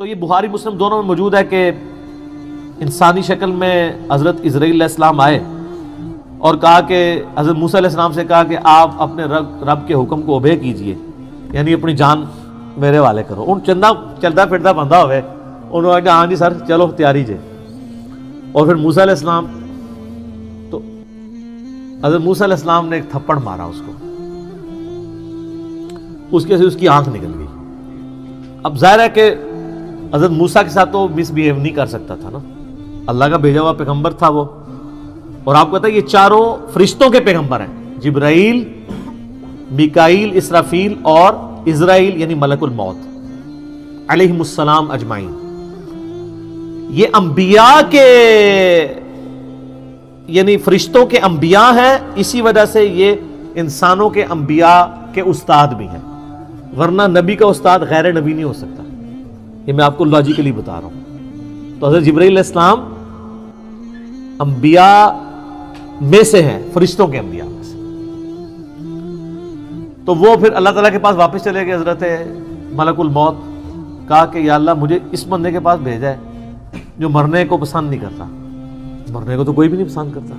تو یہ بخاری مسلم دونوں میں موجود ہے کہ انسانی شکل میں حضرت اسرائیل علیہ السلام آئے اور کہا کہ حضرت موسیٰ علیہ السلام سے کہا کہ آپ اپنے رب کے حکم کو اوبے کیجئے، یعنی اپنی جان میرے والے کرو. ان چندہ چلتا پھرتا بندہ ہوئے، انہوں نے کہا ہاں جی سر چلو تیاری جے. اور پھر موسیٰ علیہ السلام، تو حضرت موسیٰ علیہ السلام نے ایک تھپڑ مارا اس کو، اس کے سے اس کی آنکھ نکل گئی. اب ظاہر ہے کہ حضرت موسیٰ کے ساتھ تو مس بیہیو نہیں کر سکتا تھا نا، اللہ کا بھیجا ہوا پیغمبر تھا وہ. اور آپ کو پتہ ہے یہ چاروں فرشتوں کے پیغمبر ہیں، جبرائیل، میکائیل، اسرافیل اور اسرائیل یعنی ملک الموت علیہم السلام اجمعین. یہ انبیاء کے یعنی فرشتوں کے انبیاء ہیں، اسی وجہ سے یہ انسانوں کے انبیاء کے استاد بھی ہیں، ورنہ نبی کا استاد غیر نبی نہیں ہو سکتا. یہ میں آپ کو لاجیکلی بتا رہا ہوں. تو حضرت جبرائیل علیہ السلام انبیاء میں سے ہیں، فرشتوں کے انبیاء میں سے. تو وہ پھر اللہ تعالیٰ کے پاس واپس چلے گئے. حضرت ملک الموت کہا کہ یا اللہ مجھے اس بندے کے پاس بھیجا ہے جو مرنے کو پسند نہیں کرتا. مرنے کو تو کوئی بھی نہیں پسند کرتا.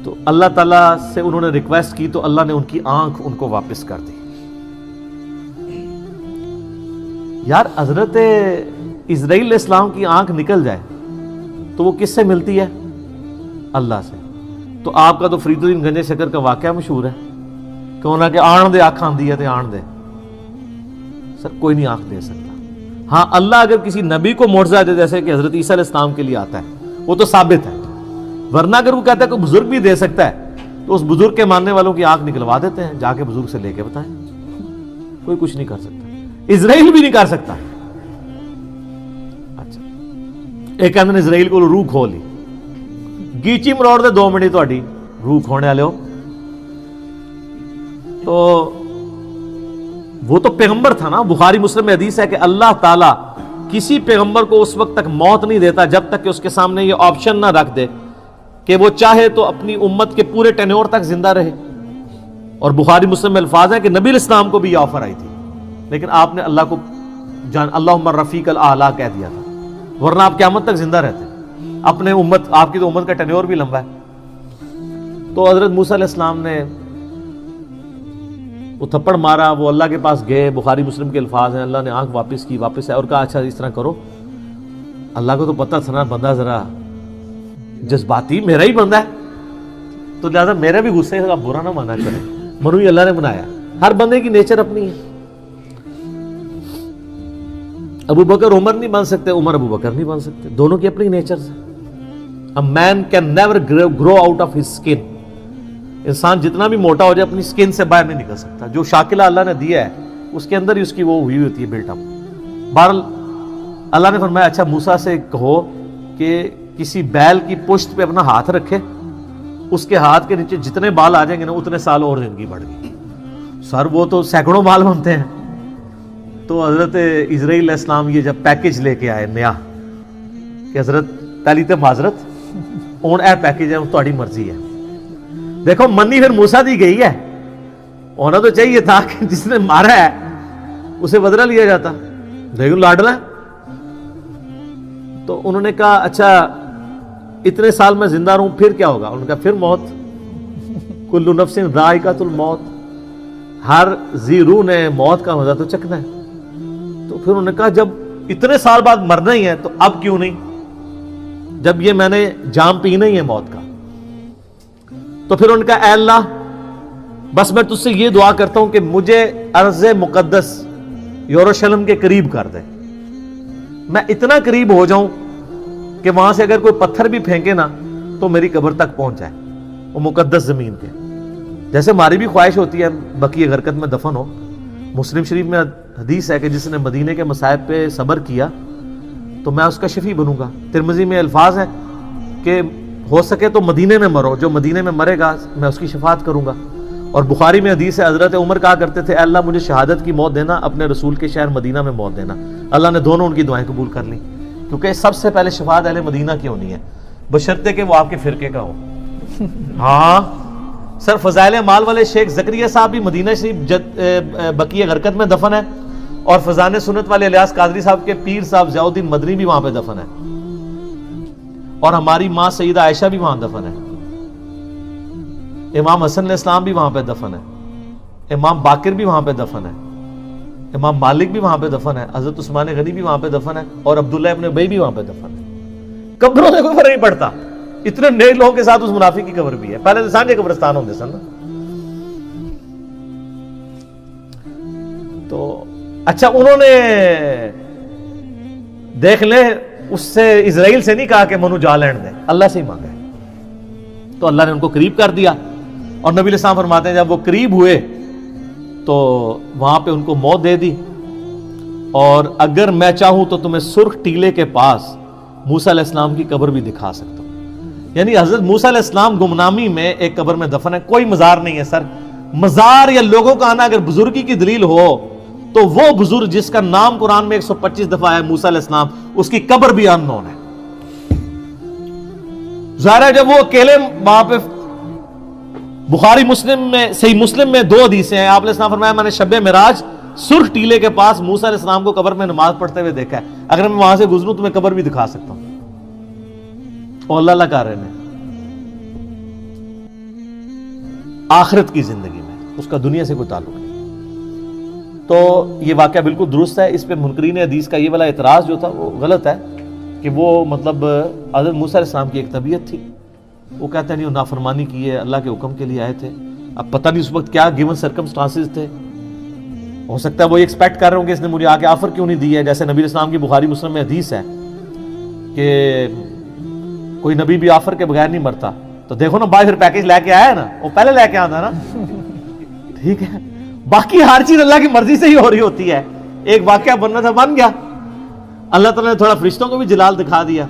تو اللہ تعالیٰ سے انہوں نے ریکویسٹ کی تو اللہ نے ان کی آنکھ ان کو واپس کر دی. یار حضرت اسرائیل علیہ السلام کی آنکھ نکل جائے تو وہ کس سے ملتی ہے؟ اللہ سے. تو آپ کا تو فرید الدین گنج شکر کا واقعہ مشہور ہے کہ انہوں نے کہ آن دے آنکھ آن دی ہے تو آن دے. سر کوئی نہیں آنکھ دے سکتا. ہاں اللہ اگر کسی نبی کو معجزہ دے جیسے کہ حضرت عیسیٰ علیہ السلام کے لیے آتا ہے وہ تو ثابت ہے، ورنہ اگر وہ کہتا ہے کہ بزرگ بھی دے سکتا ہے تو اس بزرگ کے ماننے والوں کی آنکھ نکلوا دیتے ہیں، جا کے بزرگ سے لے کے بتائیں. کوئی کچھ نہیں کر سکتا، اسرائیل بھی نہیں کر سکتا. اچھا ایک کہتے ہیں اسرائیل کو روح کھو لی، گیچی مروڑ دے 2 منٹ تہاڈی روح کھونے والے ہو. تو وہ تو پیغمبر تھا نا. بخاری مسلم میں حدیث ہے کہ اللہ تعالیٰ کسی پیغمبر کو اس وقت تک موت نہیں دیتا جب تک کہ اس کے سامنے یہ آپشن نہ رکھ دے کہ وہ چاہے تو اپنی امت کے پورے ٹینیور تک زندہ رہے. اور بخاری مسلم میں الفاظ ہیں کہ نبی علیہ السلام کو بھی یہ آفر آئی تھی، لیکن آپ نے اللہ کو اللہم رفیق الاعلیٰ کہہ دیا تھا، ورنہ آپ قیامت تک زندہ رہتے. اپنے امت، آپ کی تو امت کا ٹینیور بھی لمبا ہے. تو حضرت موسیٰ علیہ السلام نے وہ تھپڑ مارا، وہ اللہ کے پاس گئے. بخاری مسلم کے الفاظ ہیں اللہ نے آنکھ واپس کی، واپس ہے اور کہا اچھا اس طرح کرو. اللہ کو تو پتہ تھا نا بندہ ذرا جذباتی میرا ہی بندہ ہے، تو لہٰذا میرے بھی غصے کا برا نہ مانا کرے. منوی اللہ نے بنایا، ہر بندے کی نیچر اپنی ہے. ابو بکر عمر نہیں بن سکتے، عمر ابو بکر نہیں بن سکتے، دونوں کی اپنی نیچر ہے. A man can never grow out of his skin. انسان جتنا بھی موٹا ہو جائے اپنی سکن سے باہر نہیں نکل سکتا. جو شاکلہ اللہ نے دیا ہے اس کے اندر ہی اس کی وہ ہوئی ہوتی ہے بلٹ اپ. بہرحال اللہ نے فرمایا اچھا موسیٰ سے کہو کہ کسی بیل کی پشت پہ اپنا ہاتھ رکھے، اس کے ہاتھ کے نیچے جتنے بال آ جائیں گے نا اتنے سال اور زندگی بڑھ گئی. سر وہ تو سینکڑوں بال بنتے ہیں. تو حضرت اسرائیل علیہ السلام یہ جب پیکج لے کے آئے نیا کہ حضرت پہلی تو معذرت ہوں اے پیکج ہے تہاڈی مرضی ہے. دیکھو منی پھر موسیٰ دی گئی ہے، ہونا تو چاہیے تھا کہ جس نے مارا ہے اسے بدلہ لیا جاتا، لیکن لاڈلا ہے. تو انہوں نے کہا اچھا اتنے سال میں زندہ رہوں پھر کیا ہوگا؟ انہوں نے کہا پھر موت. کل نفس ذائقۃ الموت، ہر ذی روح نے موت کا مزہ تو چکھنا ہے. تو پھر انہوں نے کہا جب اتنے سال بعد مرنا ہی ہے تو اب کیوں نہیں، جب یہ میں نے جام پینا ہی ہے موت کا. تو پھر ان کا اے اللہ بس میں تجھ سے یہ دعا کرتا ہوں کہ مجھے ارض مقدس یروشلم کے قریب کر دے، میں اتنا قریب ہو جاؤں کہ وہاں سے اگر کوئی پتھر بھی پھینکے نا تو میری قبر تک پہنچ جائے، وہ مقدس زمین کے. جیسے ہماری بھی خواہش ہوتی ہے بقیع غرقد میں دفن ہو. مسلم شریف میں حدیث ہے کہ جس نے مدینے کے مصائب پہ صبر کیا تو میں اس کا شفیع بنوں گا. ترمذی میں الفاظ ہے کہ ہو سکے تو مدینے میں مرو، جو مدینے میں مرے گا میں اس کی شفاعت کروں گا. اور بخاری میں حدیث ہے حضرت عمر کہا کرتے تھے اے اللہ مجھے شہادت کی موت دینا، اپنے رسول کے شہر مدینہ میں موت دینا. اللہ نے دونوں ان کی دعائیں قبول کر لی، کیونکہ سب سے پہلے شفاعت اہل مدینہ کی ہونی ہے، بشرطے کہ وہ آپ کے فرقے کا ہو. ہاں سر فضائل اعمال والے شیخ زکریا صاحب بھی مدینہ شریف بقیع غرقد میں دفن ہے، اور فضان سنت والے الیاس قادری صاحب کے پیر صاحب ضیاء الدین مدنی بھی وہاں پہ دفن ہے، اور ہماری ماں سیدہ عائشہ بھی وہاں دفن ہے، امام حسن علیہ السلام بھی وہاں پہ دفن ہے، امام باقر بھی وہاں پہ دفن ہے، امام مالک بھی وہاں پہ دفن ہے، حضرت عثمان غنی بھی وہاں پہ دفن ہے، اور عبداللہ ابن ابی بھی وہاں پہ دفن ہے۔ قبروں سے کوئی فرق نہیں پڑتا، اتنے نیک لوگوں کے ساتھ اس منافق کی قبر بھی ہے۔ پہلے انسان کے قبرستان ہوتے سن نا۔ تو اچھا انہوں نے دیکھ لیں اس سے اسرائیل سے نہیں کہا کہ منو جا لین دیں، اللہ سے ہی مانگا ہے، تو اللہ نے ان کو قریب کر دیا۔ اور نبی علیہ السلام فرماتے ہیں جب وہ قریب ہوئے تو وہاں پہ ان کو موت دے دی، اور اگر میں چاہوں تو تمہیں سرخ ٹیلے کے پاس موسیٰ علیہ السلام کی قبر بھی دکھا سکتا ہوں۔ یعنی حضرت موسیٰ علیہ السلام گمنامی میں ایک قبر میں دفن ہے، کوئی مزار نہیں ہے۔ سر مزار یا لوگوں کا آنا اگر بزرگی کی دلیل ہو تو وہ بزرگ جس کا نام قرآن میں 125 دفعہ ہے موسیٰ علیہ السلام، اس کی قبر بھی ان نون ہے۔ ظاہر ہے جب وہ اکیلے وہاں پہ، بخاری مسلم میں، صحیح مسلم میں 2 حدیثیں ہیں، آپ علیہ السلام فرمایا میں نے شب معراج سرخ ٹیلے کے پاس موسیٰ علیہ السلام کو قبر میں نماز پڑھتے ہوئے دیکھا ہے، اگر میں وہاں سے گزروں تو میں قبر بھی دکھا سکتا ہوں۔ اور اللہ کہہ رہے ہیں آخرت کی زندگی میں اس کا دنیا سے کوئی تعلق نہیں۔ تو یہ واقعہ بالکل درست ہے۔ اس پہ منکرین حدیث کا یہ والا اعتراض جو تھا وہ غلط ہے کہ وہ مطلب حضرت موسیٰ علیہ السلام کی ایک طبیعت تھی، وہ کہتے ہیں نہیں وہ نافرمانی کی ہے، اللہ کے حکم کے لیے آئے تھے۔ اب پتہ نہیں اس وقت کیا گیون سرکمسٹانسز تھے، ہو سکتا ہے وہ ایکسپیکٹ کر رہے ہوں کہ اس نے مجھے آ کے آفر کیوں نہیں دی ہے، جیسے نبی علیہ السلام کی بخاری مسلم میں حدیث ہے کہ کوئی نبی بھی آفر کے بغیر نہیں مرتا۔ تو دیکھو نا بھائی پھر پیکیج لے کے آیا ہے نا، وہ پہلے لے کے آتا ہے نا، ٹھیک ہے۔ باقی ہر چیز اللہ کی مرضی سے ہی ہو رہی ہوتی ہے۔ ایک واقعہ بننا تھا بن گیا، اللہ تعالیٰ نے تھوڑا فرشتوں کو بھی جلال دکھا دیا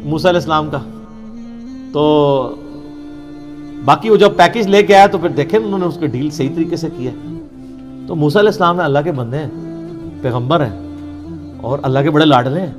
موسیٰ علیہ السلام کا۔ تو باقی وہ جب پیکیج لے کے آیا تو پھر دیکھیں انہوں نے اس کے ڈیل صحیح طریقے سے کیا۔ تو موسیٰ علیہ السلام اللہ کے بندے ہیں، پیغمبر ہیں، اور اللہ کے بڑے لاڈلے ہیں۔